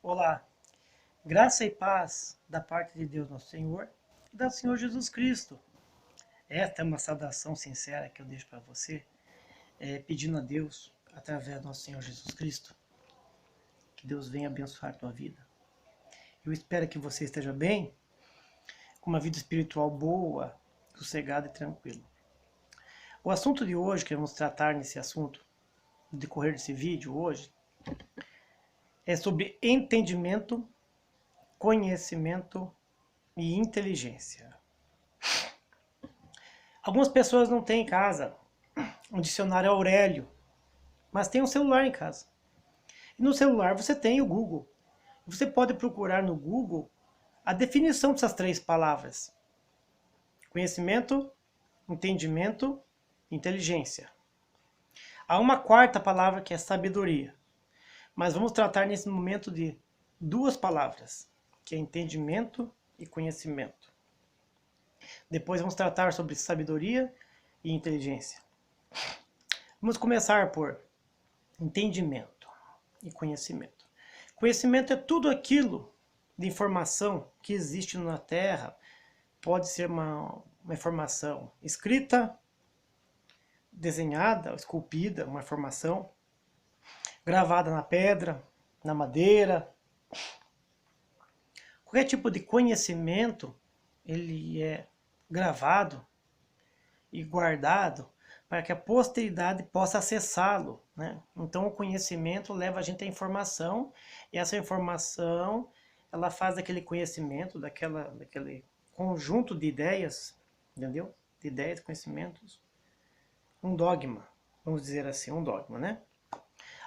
Olá, graça e paz da parte de Deus nosso Senhor e do Senhor Jesus Cristo. Esta é uma saudação sincera que eu deixo para você, pedindo a Deus, através do nosso Senhor Jesus Cristo, que Deus venha abençoar a tua vida. Eu espero que você esteja bem, com uma vida espiritual boa, sossegada e tranquila. O assunto de hoje, que vamos tratar nesse assunto, no decorrer desse vídeo hoje, é sobre entendimento, conhecimento e inteligência. Algumas pessoas não têm em casa um dicionário Aurélio, mas tem um celular em casa. E no celular você tem o Google. Você pode procurar no Google a definição dessas três palavras: conhecimento, entendimento, inteligência. Há uma quarta palavra que é sabedoria, mas vamos tratar nesse momento de duas palavras, que é entendimento e conhecimento. Depois vamos tratar sobre sabedoria e inteligência. Vamos começar por entendimento e conhecimento. Conhecimento é tudo aquilo de informação que existe na Terra. Pode ser uma informação escrita, desenhada, esculpida, uma informação gravada na pedra, na madeira. Qualquer tipo de conhecimento, ele é gravado e guardado para que a posteridade possa acessá-lo, né? Então o conhecimento leva a gente à informação, e essa informação ela faz daquele conhecimento, daquele conjunto de ideias, entendeu? De ideias, conhecimentos, um dogma, vamos dizer assim, um dogma, né?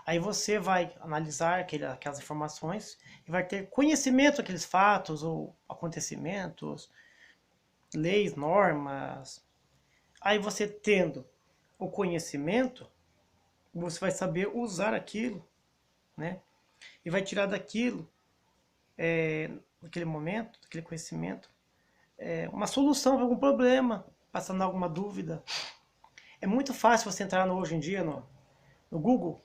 Aí você vai analisar aquelas informações e vai ter conhecimento daqueles fatos ou acontecimentos, leis, normas. Aí você tendo o conhecimento, você vai saber usar aquilo, né? E vai tirar daquilo, naquele momento, daquele conhecimento, uma solução para algum problema, passando alguma dúvida. É muito fácil você entrar hoje em dia no Google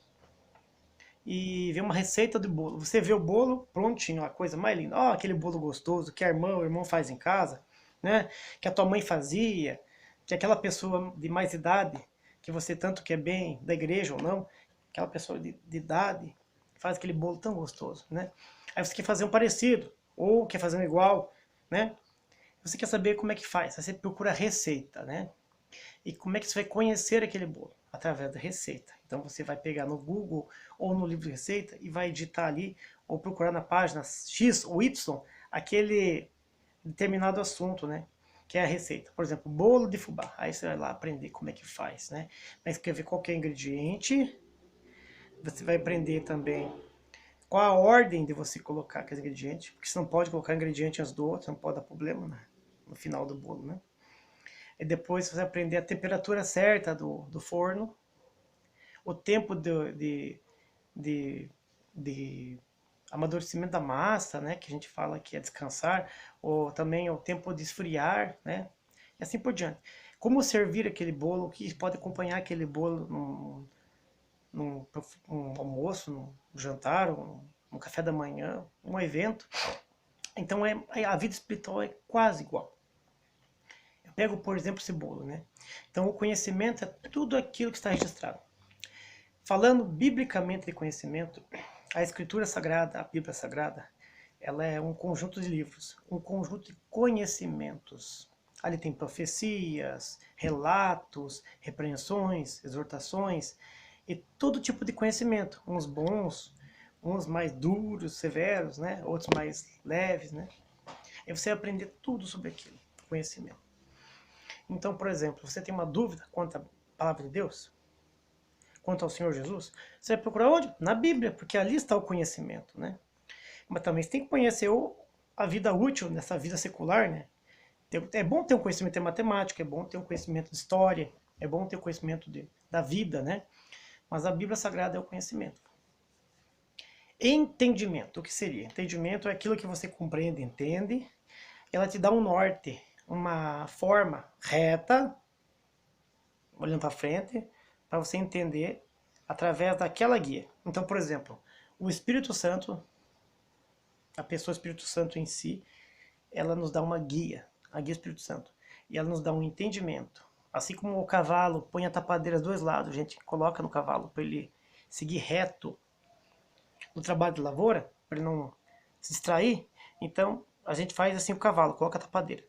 e ver uma receita de bolo. Você vê o bolo prontinho, a coisa mais linda. Ó, aquele bolo gostoso que a irmã ou o irmão faz em casa, né? Que a tua mãe fazia, que aquela pessoa de mais idade, que você tanto quer bem, da igreja ou não, aquela pessoa de idade, faz aquele bolo tão gostoso, né? Aí você quer fazer um parecido, ou quer fazer um igual, né? Você quer saber como é que faz, aí você procura a receita, né? E como é que você vai conhecer aquele bolo? Através da receita. Então você vai pegar no Google ou no livro de receita e vai digitar ali, ou procurar na página X ou Y, aquele determinado assunto, né? Que é a receita. Por exemplo, bolo de fubá. Aí você vai lá aprender como é que faz, né? Vai escrever qual que é o ingrediente. Você vai aprender também qual a ordem de você colocar aqueles ingredientes. Porque você não pode colocar ingrediente antes do outro, não pode dar problema, né? No final do bolo, né? E depois você vai aprender a temperatura certa do forno, o tempo de, de amadurecimento da massa, né, que a gente fala que é descansar, ou também o tempo de esfriar, né, e assim por diante. Como servir aquele bolo, o que pode acompanhar aquele bolo num almoço, num jantar, num café da manhã, um evento. Então a vida espiritual é quase igual. Eu pego, por exemplo, esse bolo, né? Então o conhecimento é tudo aquilo que está registrado. Falando biblicamente de conhecimento, a Escritura Sagrada, a Bíblia Sagrada, ela é um conjunto de livros, um conjunto de conhecimentos. Ali tem profecias, relatos, repreensões, exortações e todo tipo de conhecimento, uns bons, uns mais duros, severos, né? Outros mais leves, né? E você vai aprender tudo sobre aquilo, conhecimento. Então, por exemplo, você tem uma dúvida quanto à palavra de Deus? Quanto ao Senhor Jesus, você vai procurar onde? Na Bíblia, porque ali está o conhecimento, né? Mas também você tem que conhecer a vida útil nessa vida secular, né? É bom ter um conhecimento de matemática, é bom ter um conhecimento de história, é bom ter um conhecimento da vida, né? Mas a Bíblia Sagrada é o conhecimento. Entendimento, o que seria? Entendimento é aquilo que você compreende, entende, ela te dá um norte, uma forma reta, olhando para frente, para você entender através daquela guia. Então, por exemplo, o Espírito Santo A pessoa Espírito Santo em si, ela nos dá uma guia, a guia Espírito Santo. E ela nos dá um entendimento. Assim como o cavalo põe a tapadeira dos dois lados, a gente coloca no cavalo para ele seguir reto no trabalho de lavoura, para ele não se distrair. Então, a gente faz assim o cavalo, coloca a tapadeira.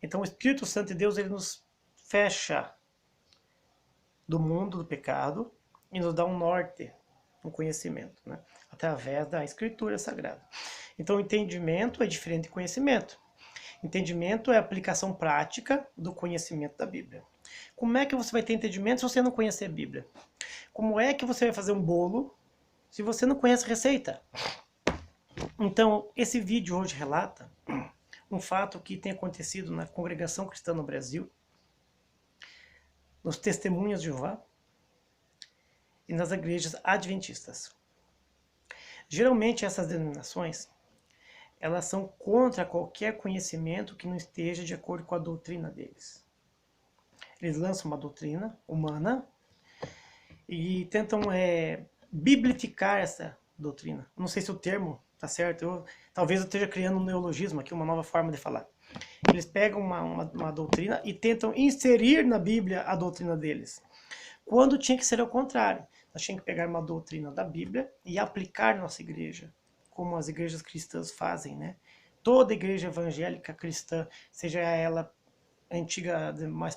Então, o Espírito Santo de Deus, ele nos fecha do mundo do pecado e nos dá um norte, um conhecimento, né? Através da Escritura Sagrada. Então, o entendimento é diferente de conhecimento. Entendimento é a aplicação prática do conhecimento da Bíblia. Como é que você vai ter entendimento se você não conhecer a Bíblia? Como é que você vai fazer um bolo se você não conhece a receita? Então, esse vídeo hoje relata um fato que tem acontecido na congregação cristã no Brasil, nos testemunhas de Jeová e nas igrejas adventistas. Geralmente essas denominações, elas são contra qualquer conhecimento que não esteja de acordo com a doutrina deles. Eles lançam uma doutrina humana e tentam biblificar essa doutrina. Não sei se o termo está certo, talvez eu esteja criando um neologismo aqui, uma nova forma de falar. Eles pegam uma doutrina e tentam inserir na Bíblia a doutrina deles. Quando tinha que ser ao contrário. Nós tínhamos que pegar uma doutrina da Bíblia e aplicar na nossa igreja, como as igrejas cristãs fazem, né? Toda igreja evangélica cristã, seja ela antiga, mais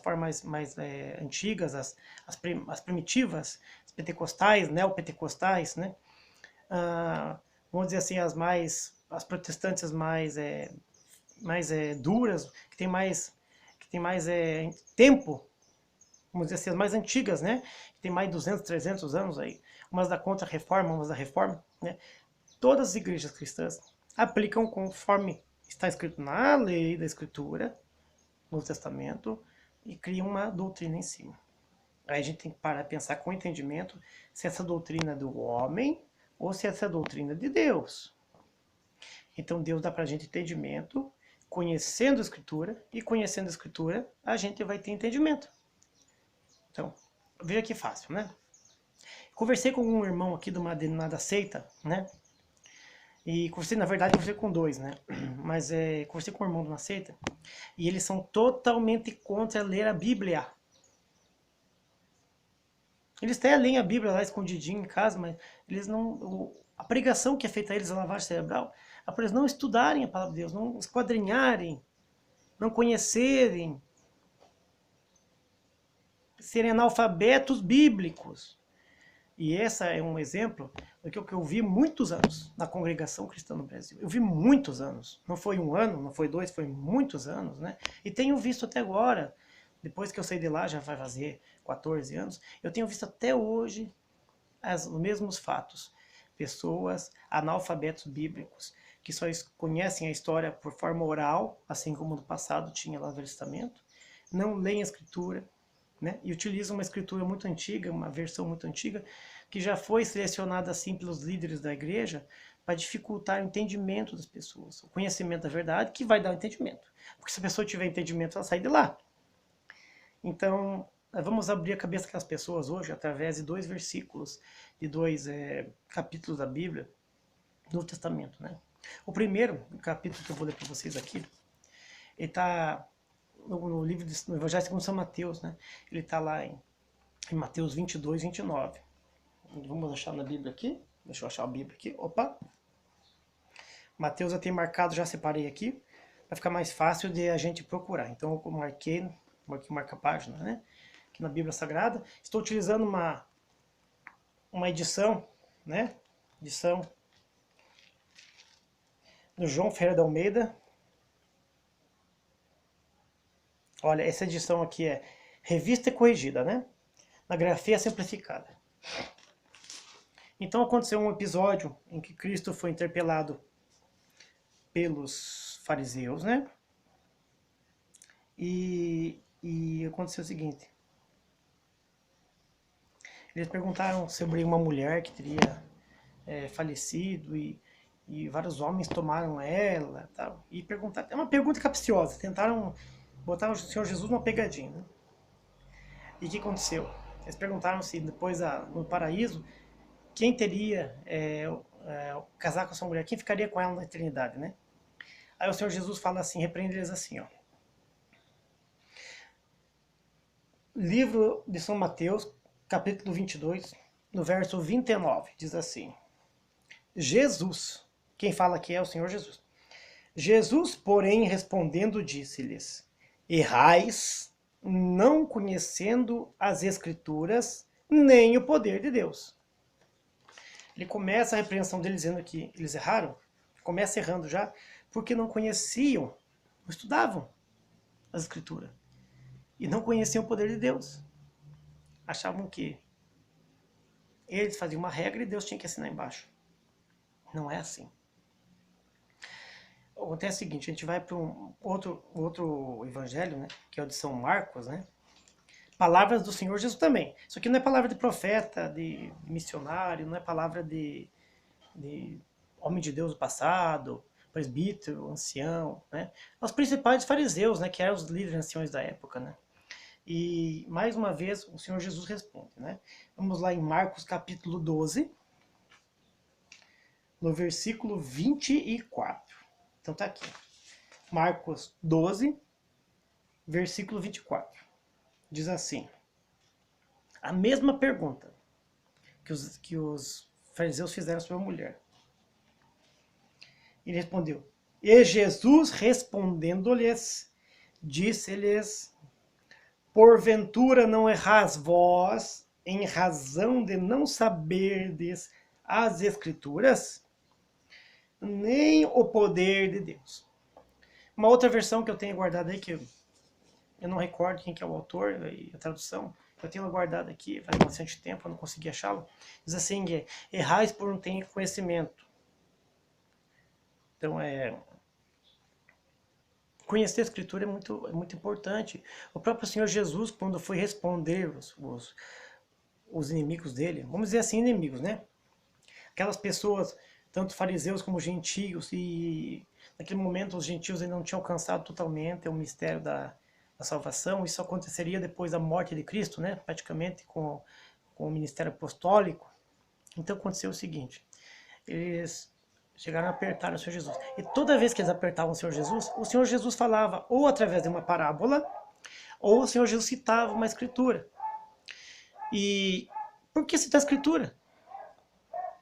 antigas, as primitivas, as pentecostais, neopentecostais, né? Vamos dizer assim, as protestantes mais duras, que tem mais tempo, vamos dizer assim, as mais antigas, né? Que tem mais de 200, 300 anos aí, umas da Contra-Reforma, umas da Reforma, né? Todas as igrejas cristãs aplicam conforme está escrito na lei da Escritura, no Testamento, e criam uma doutrina em cima. Aí a gente tem que parar e pensar com entendimento se essa doutrina é do homem ou se essa é a doutrina de Deus. Então Deus dá pra gente entendimento, conhecendo a Escritura, e conhecendo a Escritura, a gente vai ter entendimento. Então, veja que fácil, né? Conversei com um irmão aqui de uma denominada seita, né? E conversei, na verdade, conversei com dois, né? Mas conversei com um irmão de uma seita, e eles são totalmente contra ler a Bíblia. Eles até leem a Bíblia lá escondidinho em casa, mas eles não... A pregação que é feita a eles, a lavagem cerebral, é para eles não estudarem a palavra de Deus, não esquadrinharem, não conhecerem, serem analfabetos bíblicos. E esse é um exemplo do que eu vi muitos anos na congregação cristã no Brasil. Eu vi muitos anos. Não foi um ano, não foi dois, foi muitos anos, né? E tenho visto até agora, depois que eu saí de lá, já vai fazer 14 anos, eu tenho visto até hoje os mesmos fatos. Pessoas analfabetos bíblicos, que só conhecem a história por forma oral, assim como no passado tinha lá no Velho Testamento, não leem a Escritura, né? E utilizam uma escritura muito antiga, uma versão muito antiga, que já foi selecionada assim pelos líderes da igreja para dificultar o entendimento das pessoas, o conhecimento da verdade, que vai dar o entendimento. Porque se a pessoa tiver entendimento, ela sai de lá. Então, vamos abrir a cabeça daquelas pessoas hoje através de dois versículos, de dois capítulos da Bíblia, do Novo Testamento, né? O primeiro capítulo que eu vou ler para vocês aqui, ele está no livro no Evangelho segundo São Mateus, né? Ele está lá em Mateus 22, 29. Vamos achar na Bíblia aqui. Deixa eu achar a Bíblia aqui. Opa! Mateus eu tenho marcado, já separei aqui, para ficar mais fácil de a gente procurar. Então eu marquei, marca a página, né? Aqui na Bíblia Sagrada. Estou utilizando uma edição, né? Edição do João Ferreira de Almeida. Olha, essa edição aqui é revista e corrigida, né? Na grafia simplificada. Então aconteceu um episódio em que Cristo foi interpelado pelos fariseus, né? E aconteceu o seguinte. Eles perguntaram sobre uma mulher que teria falecido e vários homens tomaram ela, tal. E perguntaram, é uma pergunta capciosa, tentaram botar o Senhor Jesus numa pegadinha, né? E o que aconteceu? Eles perguntaram se depois no paraíso quem teria casar com essa mulher, quem ficaria com ela na eternidade, né? Aí o Senhor Jesus fala assim, repreende eles assim, ó. Livro de São Mateus, capítulo 22, no verso 29, diz assim: Jesus, quem fala aqui é o Senhor Jesus. Jesus, porém, respondendo, disse-lhes: errais, não conhecendo as Escrituras, nem o poder de Deus. Ele começa a repreensão deles dizendo que eles erraram, começa errando já, porque não conheciam, não estudavam as Escrituras. E não conheciam o poder de Deus. Achavam que eles faziam uma regra e Deus tinha que assinar embaixo. Não é assim. Acontece o seguinte, a gente vai para um outro evangelho, né, que é o de São Marcos, né? Palavras do Senhor Jesus também. Isso aqui não é palavra de profeta, de missionário, não é palavra de homem de Deus do passado, presbítero, ancião, né? Os principais fariseus, né, que eram os líderes anciões da época, né? E, mais uma vez, o Senhor Jesus responde, né? Vamos lá em Marcos capítulo 12, no versículo 24. Então tá aqui. Marcos 12, versículo 24. Diz assim: a mesma pergunta que os fariseus fizeram sobre a mulher. Ele respondeu: e Jesus respondendo-lhes, disse-lhes: porventura não errais vós em razão de não saberdes as Escrituras, nem o poder de Deus. Uma outra versão que eu tenho guardada aí, que eu não recordo quem que é o autor e a tradução, eu tenho guardado aqui, faz bastante tempo, eu não consegui achá-lo, diz assim, errais por não ter conhecimento. Então, conhecer a Escritura é muito importante. O próprio Senhor Jesus, quando foi responder os inimigos dele, vamos dizer assim, inimigos, né? Aquelas pessoas, tanto fariseus como gentios, e naquele momento os gentios ainda não tinham alcançado totalmente o mistério da salvação. Isso aconteceria depois da morte de Cristo, né? Praticamente com o ministério apostólico. Então aconteceu o seguinte, eles chegaram a apertar o Senhor Jesus. E toda vez que eles apertavam o Senhor Jesus falava ou através de uma parábola, ou o Senhor Jesus citava uma escritura. E por que citar a escritura?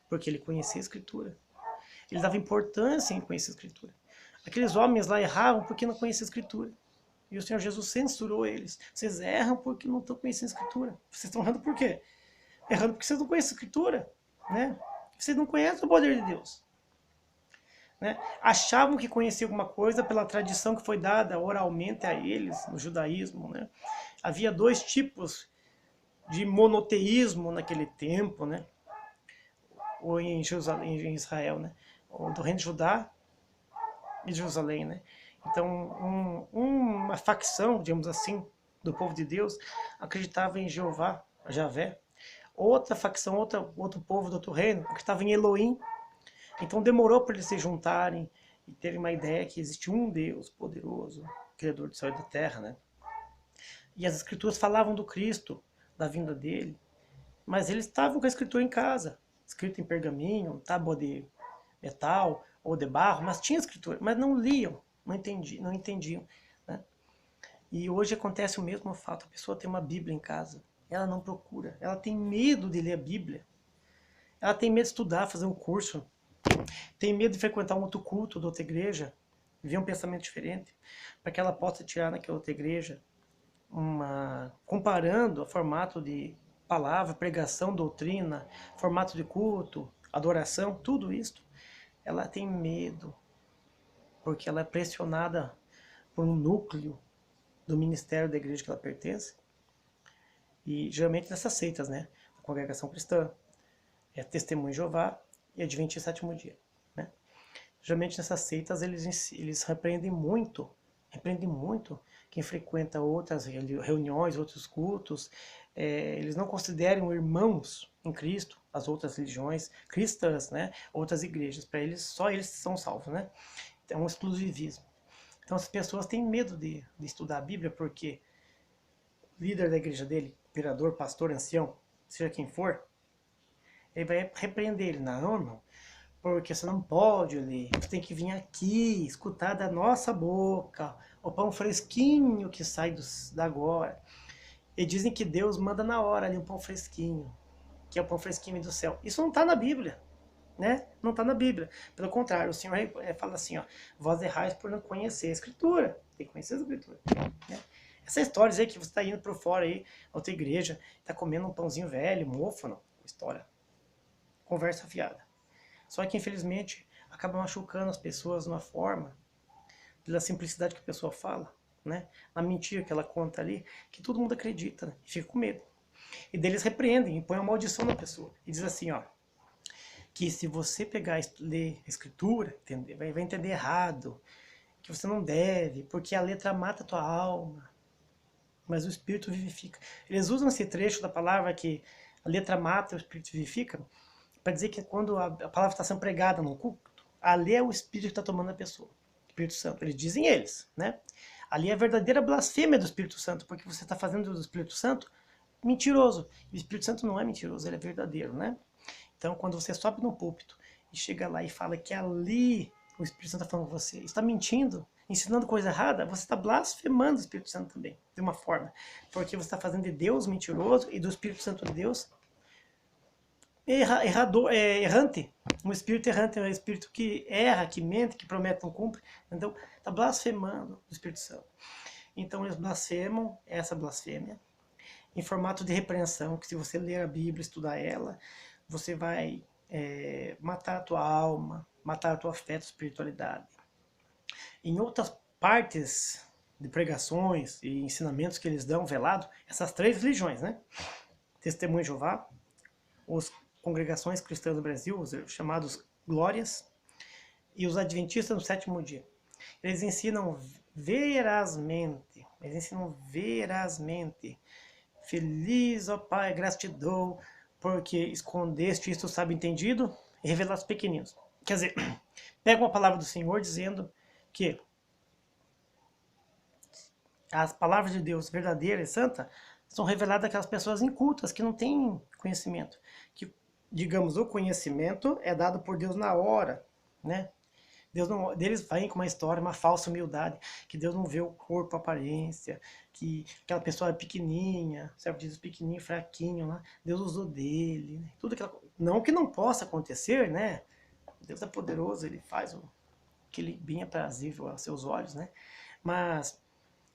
Porque ele conhecia a escritura. Ele dava importância em conhecer a escritura. Aqueles homens lá erravam porque não conheciam a escritura. E o Senhor Jesus censurou eles. Vocês erram porque não estão conhecendo a escritura. Vocês estão errando por quê? Errando porque vocês não conhecem a escritura, né? Vocês não conhecem o poder de Deus. Né? Achavam que conheciam alguma coisa pela tradição que foi dada oralmente a eles no judaísmo. Né? Havia dois tipos de monoteísmo naquele tempo, né? Ou em Israel, né? O do reino de Judá e de Jerusalém. Né? Então, uma facção, digamos assim, do povo de Deus acreditava em Jeová, Javé. Outra facção, outro povo do outro reino acreditava em Elohim. Então demorou para eles se juntarem e terem uma ideia que existe um Deus poderoso, Criador do céu e da terra, né? E as escrituras falavam do Cristo, da vinda dele, mas eles estavam com a escritura em casa, escrita em pergaminho, tábua de metal ou de barro, mas tinha escritura, mas não liam, não entendiam, né? E hoje acontece o mesmo fato, a pessoa tem uma Bíblia em casa, ela não procura, ela tem medo de ler a Bíblia, ela tem medo de estudar, fazer um curso, tem medo de frequentar um outro culto de outra igreja, ver um pensamento diferente, para que ela possa tirar naquela outra igreja, comparando o formato de palavra, pregação, doutrina, formato de culto, adoração, tudo isso, ela tem medo, porque ela é pressionada por um núcleo do ministério da igreja que ela pertence, e geralmente nessas seitas, né? A congregação cristã, Testemunho de Jeová e Adventista Sétimo Dia. Né? Geralmente nessas seitas eles repreendem muito quem frequenta outras reuniões, outros cultos. Eles não consideram irmãos em Cristo as outras religiões cristãs, né? Outras igrejas. Para eles, só eles são salvos. Né? É um exclusivismo. Então as pessoas têm medo de estudar a Bíblia porque o líder da igreja dele, imperador, pastor, ancião, seja quem for, ele vai repreender ele. Não, irmão. porque você não pode ler, você tem que vir aqui, escutar da nossa boca, o pão fresquinho que sai da agora. E dizem que Deus manda na hora ali um pão fresquinho, que é o pão fresquinho do céu. Isso não está na Bíblia, né? Não está na Bíblia. Pelo contrário, o Senhor fala assim, ó, vós errais por não conhecer a Escritura. Tem que conhecer a Escritura. Né? Essa história aí que você está indo por fora aí, a outra igreja, está comendo um pãozinho velho, mofo, história. Conversa fiada. Só que, infelizmente, acaba machucando as pessoas de uma forma, pela simplicidade que a pessoa fala, né? Na mentira que ela conta ali, que todo mundo acredita, né? E fica com medo. E deles repreendem e põem uma maldição na pessoa. E diz assim, ó, que se você pegar e ler a escritura, vai entender errado, que você não deve, porque a letra mata a tua alma, mas o espírito vivifica. Eles usam esse trecho da palavra que a letra mata e o espírito vivifica, para dizer que quando a palavra está sendo pregada num culto, ali é o espírito que está tomando a pessoa, o Espírito Santo. Eles dizem eles, né? Ali é a verdadeira blasfêmia do Espírito Santo, porque você está fazendo do Espírito Santo mentiroso. E o Espírito Santo não é mentiroso, ele é verdadeiro, né? Então, quando você sobe no púlpito e chega lá e fala que ali o Espírito Santo está falando com você, está mentindo, ensinando coisa errada, você está blasfemando o Espírito Santo também, de uma forma. Porque você está fazendo de Deus mentiroso e do Espírito Santo de Deus errante. Um espírito errante é um espírito que erra, que mente, que promete, não cumpre. Então, está blasfemando o Espírito Santo. Então, eles blasfemam essa blasfêmia em formato de repreensão, que se você ler a Bíblia, estudar ela, você vai matar a tua alma, matar a tua fé, a tua espiritualidade. Em outras partes de pregações e ensinamentos que eles dão velado, essas três religiões, né? Testemunho de Jeová, os congregações cristãs do Brasil, os chamados glórias, e os adventistas no sétimo dia. Eles ensinam verazmente, feliz, ó Pai, graças te dou, porque escondeste isto, sabe, entendido, e revelaste pequeninos. Quer dizer, pega uma palavra do Senhor dizendo que as palavras de Deus verdadeira e santa são reveladas àquelas pessoas incultas, que não têm conhecimento. Que, digamos, o conhecimento é dado por Deus na hora, né? Deus não, deles vêm com uma história, uma falsa humildade, que Deus não vê o corpo, a aparência, que aquela pessoa é pequenininha, o servo diz pequenininho, fraquinho, lá, Deus usou dele, né? Tudo aquela, não que não possa acontecer, né? Deus é poderoso, ele faz o que ele bem aprazível aos seus olhos, né? Mas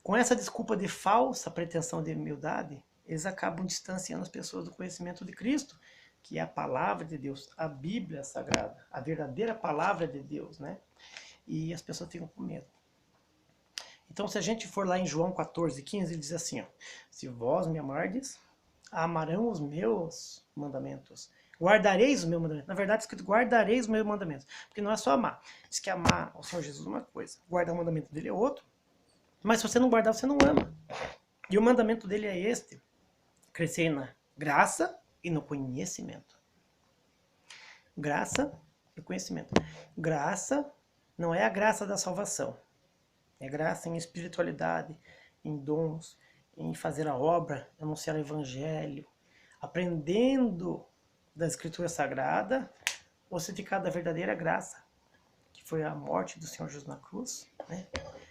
com essa desculpa de falsa pretensão de humildade, eles acabam distanciando as pessoas do conhecimento de Cristo, que é a palavra de Deus, a Bíblia Sagrada, a verdadeira palavra de Deus, né? E as pessoas ficam com medo. Então, se a gente for lá em João 14:15, ele diz assim, ó, se vós me amardes, amarão os meus mandamentos. Guardareis os meus mandamentos. Na verdade, é escrito guardareis os meus mandamentos. Porque não é só amar. Diz que amar o Senhor Jesus é uma coisa, guardar o mandamento dele é outro. Mas se você não guardar, você não ama. E o mandamento dele é este: crescer na graça e no conhecimento. Graça e conhecimento. Graça não é a graça da salvação. É graça em espiritualidade, em dons, em fazer a obra, anunciar o evangelho, aprendendo da Escritura Sagrada, o significado da verdadeira graça, que foi a morte do Senhor Jesus na cruz, né?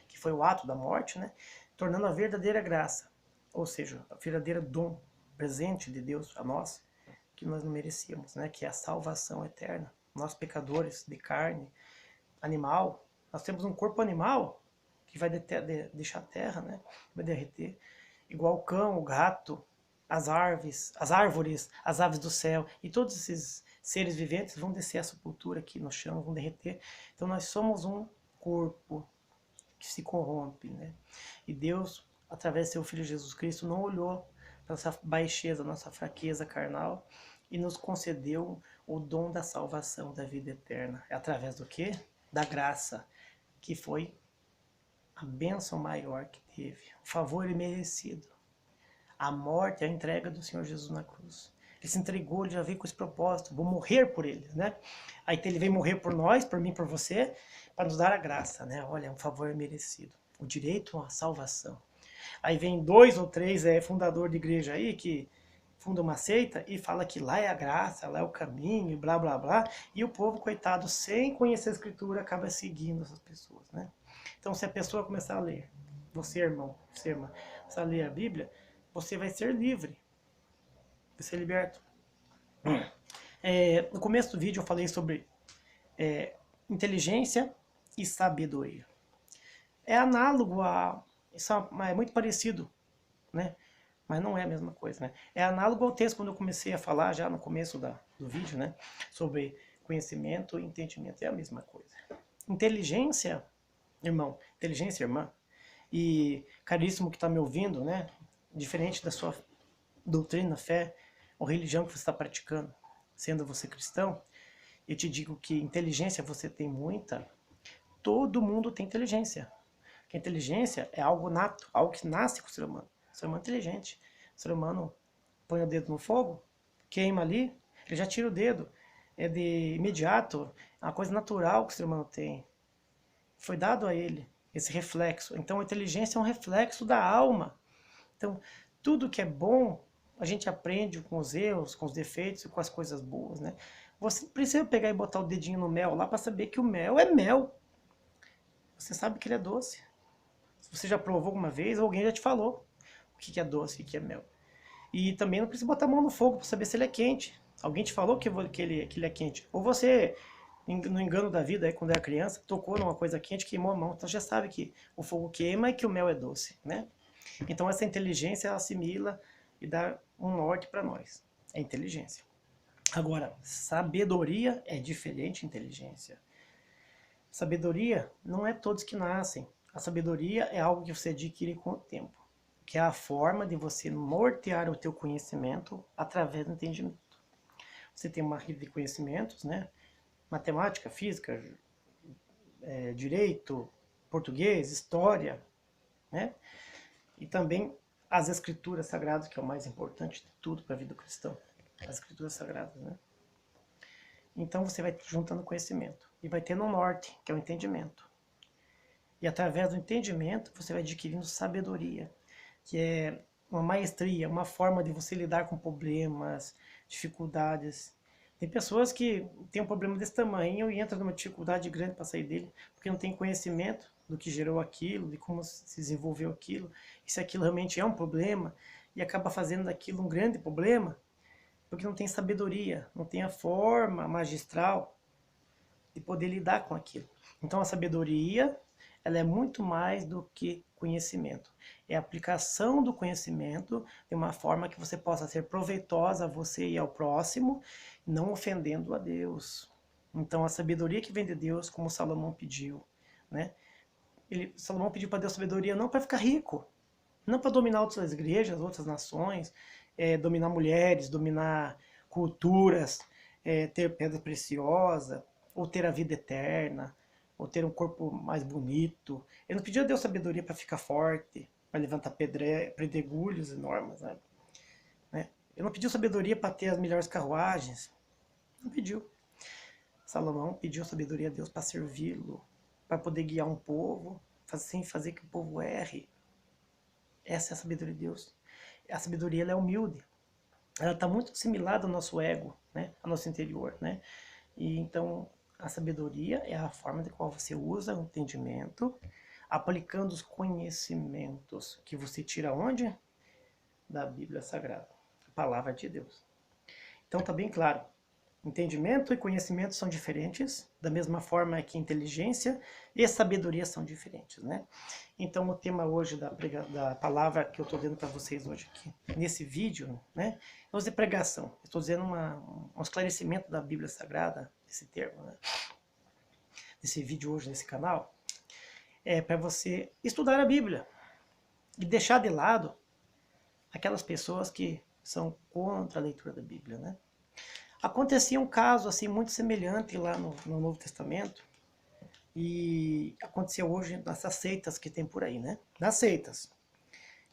Que foi o ato da morte, né? Tornando a verdadeira graça, ou seja, a verdadeira dom, presente de Deus a nós, que nós não merecíamos, né? Que é a salvação eterna. Nós pecadores de carne, animal, nós temos um corpo animal que vai deixar a terra, né? Vai derreter, igual o cão, o gato, as árvores, as aves do céu, e todos esses seres viventes vão descer a sepultura aqui no chão, vão derreter. Então nós somos um corpo que se corrompe, né? E Deus, através do seu Filho Jesus Cristo, não olhou para nossa baixeza, nossa fraqueza carnal, e nos concedeu o dom da salvação, da vida eterna. É através do quê? Da graça, que foi a bênção maior que teve, o favor imerecido. A morte, a entrega do Senhor Jesus na cruz. Ele se entregou, ele já veio com esse propósito, vou morrer por eles, né? Aí ele veio morrer por nós, por mim, por você, para nos dar a graça, né? Olha, é um favor merecido. O direito à salvação. Aí vem 2 ou 3 fundador de igreja aí que funda uma seita e fala que lá é a graça, lá é o caminho, e blá blá blá, e o povo, coitado, sem conhecer a escritura, acaba seguindo essas pessoas, né? Então, se a pessoa começar a ler, você, irmão, você, irmã, começar a ler a Bíblia, você vai ser livre, vai ser liberto. No começo do vídeo eu falei sobre inteligência e sabedoria. É análogo a... Isso é muito parecido, né? Mas não é a mesma coisa, né? É análogo ao texto quando eu comecei a falar já no começo do vídeo, né? Sobre conhecimento e entendimento. É a mesma coisa. Inteligência, irmão, inteligência, irmã, e caríssimo que está me ouvindo, né? Diferente da sua doutrina, fé ou religião que você está praticando, sendo você cristão, eu te digo que inteligência você tem muita. Todo mundo tem inteligência. Porque a inteligência é algo nato, algo que nasce com o ser humano. O ser humano é inteligente. O ser humano põe o dedo no fogo, queima ali, ele já tira o dedo. É de imediato, é uma coisa natural que o ser humano tem. Foi dado a ele esse reflexo. Então a inteligência é um reflexo da alma. Então tudo que é bom, a gente aprende com os erros, com os defeitos e com as coisas boas, né? Você não precisa pegar e botar o dedinho no mel lá para saber que o mel é mel. Você sabe que ele é doce. Se você já provou alguma vez, ou alguém já te falou o que é doce e o que é mel. E também não precisa botar a mão no fogo para saber se ele é quente. Alguém te falou que ele é quente. Ou você, no engano da vida, aí, quando era criança, tocou numa coisa quente, queimou a mão. Então já sabe que o fogo queima e que o mel é doce, né? Então essa inteligência ela assimila e dá um norte para nós. É inteligência. Agora, sabedoria é diferente de inteligência. Sabedoria não é todos que nascem. A sabedoria é algo que você adquire com o tempo, que é a forma de você nortear o teu conhecimento através do entendimento. Você tem uma rede de conhecimentos, né? Matemática, física, direito, português, história, né? E também as escrituras sagradas, que é o mais importante de tudo para a vida cristã. As escrituras sagradas, né? Então você vai juntando conhecimento e vai tendo um norte, que é o entendimento. E através do entendimento você vai adquirindo sabedoria, que é uma maestria, uma forma de você lidar com problemas, dificuldades. Tem pessoas que têm um problema desse tamanho e entram numa dificuldade grande para sair dele, porque não tem conhecimento do que gerou aquilo, de como se desenvolveu aquilo, e se aquilo realmente é um problema, e acaba fazendo daquilo um grande problema, porque não tem sabedoria, não tem a forma magistral de poder lidar com aquilo. Então a sabedoria, ela é muito mais do que conhecimento. É a aplicação do conhecimento de uma forma que você possa ser proveitosa a você e ao próximo, não ofendendo a Deus. Então a sabedoria que vem de Deus, como Salomão pediu, né? Salomão pediu para Deus sabedoria não para ficar rico, não para dominar outras igrejas, outras nações, dominar mulheres, dominar culturas, ter pedra preciosa, ou ter a vida eterna, ou ter um corpo mais bonito. Ele não pediu a Deus sabedoria para ficar forte, para levantar pedregulhos enormes, né? Ele não pediu sabedoria para ter as melhores carruagens. Não pediu. Salomão pediu sabedoria a Deus para servi-lo, para poder guiar um povo, sem fazer que o povo erre. Essa é a sabedoria de Deus. A sabedoria ela é humilde. Ela está muito assimilada ao nosso ego, né? Ao nosso interior, né? E então a sabedoria é a forma de qual você usa o entendimento, aplicando os conhecimentos que você tira onde? Da Bíblia Sagrada, a palavra de Deus. Então está bem claro. Entendimento e conhecimento são diferentes, da mesma forma que inteligência e sabedoria são diferentes, né? Então o tema hoje da palavra que eu estou dando para vocês hoje aqui, nesse vídeo, né? Eu usei pregação, estou dizendo um esclarecimento da Bíblia Sagrada, esse termo, né? Nesse vídeo hoje, nesse canal, é para você estudar a Bíblia e deixar de lado aquelas pessoas que são contra a leitura da Bíblia, né? Acontecia um caso assim muito semelhante lá no Novo Testamento e aconteceu hoje nessas seitas que tem por aí, né? Nas seitas.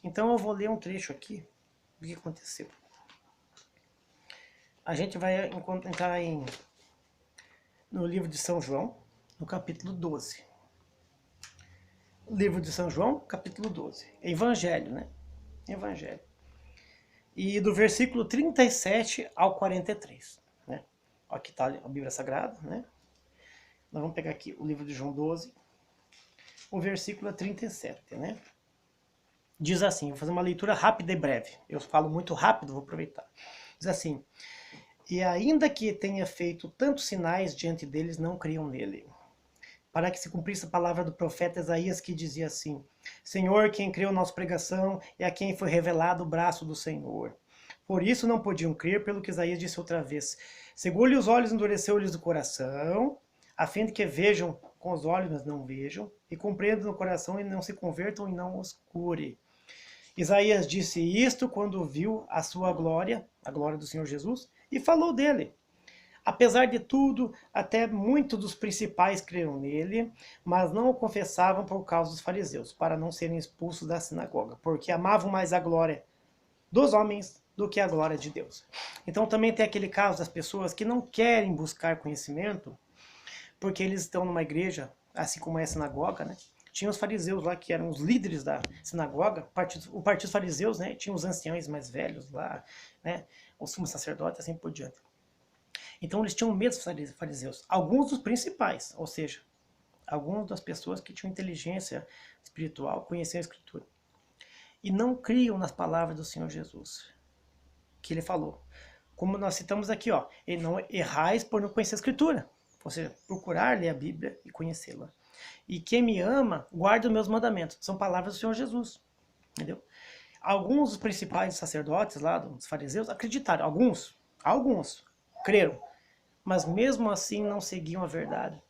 Então eu vou ler um trecho aqui do que aconteceu. A gente vai encontrar no livro de São João, no capítulo 12. Livro de São João, capítulo 12. Evangelho, né? Evangelho. e do versículo 37 ao 43. Né? Aqui está a Bíblia Sagrada. Né? Nós vamos pegar aqui o livro de João 12, o versículo 37. Né? Diz assim, vou fazer uma leitura rápida e breve. Eu falo muito rápido, vou aproveitar. Diz assim: e ainda que tenha feito tantos sinais diante deles, não criam nele. Para que se cumprisse a palavra do profeta Isaías, que dizia assim: Senhor, quem creu nossa pregação e a quem foi revelado o braço do Senhor. Por isso não podiam crer, pelo que Isaías disse outra vez: cegou-lhe os olhos, endureceu-lhes o coração, a fim de que vejam com os olhos, mas não vejam, e compreendam no coração e não se convertam e não os cure. Isaías disse isto quando viu a sua glória, a glória do Senhor Jesus, e falou dele. Apesar de tudo, até muitos dos principais creram nele, mas não o confessavam por causa dos fariseus, para não serem expulsos da sinagoga, porque amavam mais a glória dos homens do que a glória de Deus. Então também tem aquele caso das pessoas que não querem buscar conhecimento, porque eles estão numa igreja, assim como é a sinagoga, né? Tinha os fariseus lá, que eram os líderes da sinagoga, o partido dos fariseus, né? Tinha os anciãos mais velhos lá, né? Os sumos sacerdotes, assim por diante. Então eles tinham medo dos fariseus. Alguns dos principais, ou seja, algumas das pessoas que tinham inteligência espiritual, conheciam a Escritura. E não criam nas palavras do Senhor Jesus, que ele falou. Como nós citamos aqui, ó, e não errais por não conhecer a Escritura. Ou seja, procurar ler a Bíblia e conhecê-la. E quem me ama, guarda os meus mandamentos. São palavras do Senhor Jesus. Entendeu? Alguns dos principais sacerdotes lá, dos fariseus, acreditaram. Alguns creram. Mas mesmo assim não seguiam a verdade.